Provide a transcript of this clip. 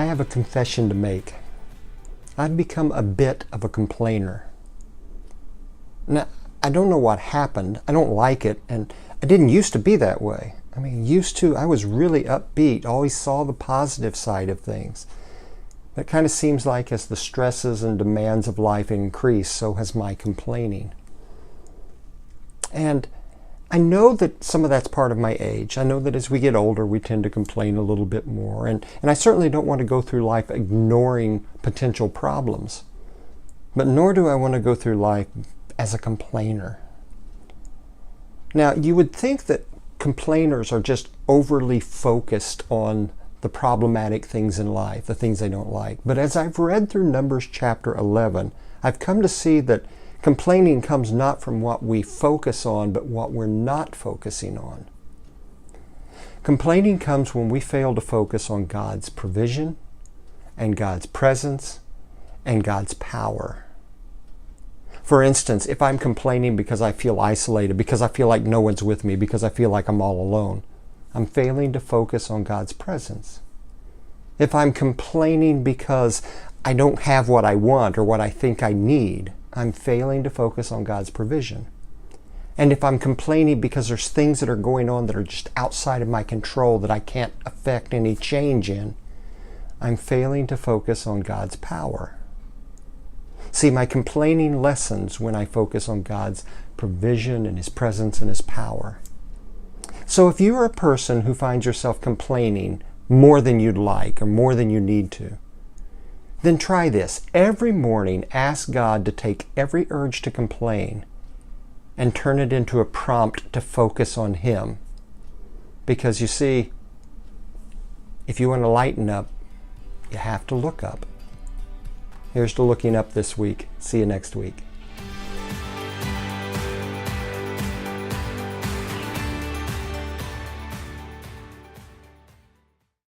I have a confession to make. I've become a bit of a complainer. Now, I don't know what happened. I don't like it, and I didn't used to be that way. I mean, used to, I was really upbeat, always saw the positive side of things. It kind of seems like as the stresses and demands of life increase, so has my complaining. And I know that some of that's part of my age. I know that as we get older, we tend to complain a little bit more. And I certainly don't want to go through life ignoring potential problems. But nor do I want to go through life as a complainer. Now, you would think that complainers are just overly focused on the problematic things in life, the things they don't like. But as I've read through Numbers chapter 11, I've come to see that complaining comes not from what we focus on, but what we're not focusing on. Complaining comes when we fail to focus on God's provision and God's presence and God's power. For instance, if I'm complaining because I feel isolated, because I feel like no one's with me, because I feel like I'm all alone, I'm failing to focus on God's presence. If I'm complaining because I don't have what I want or what I think I need, I'm failing to focus on God's provision. And if I'm complaining because there's things that are going on that are just outside of my control that I can't affect any change in, I'm failing to focus on God's power. See, my complaining lessens when I focus on God's provision and His presence and His power. So if you are a person who finds yourself complaining more than you'd like or more than you need to, then try this. Every morning, ask God to take every urge to complain and turn it into a prompt to focus on Him. Because you see, if you want to lighten up, you have to look up. Here's to looking up this week. See you next week.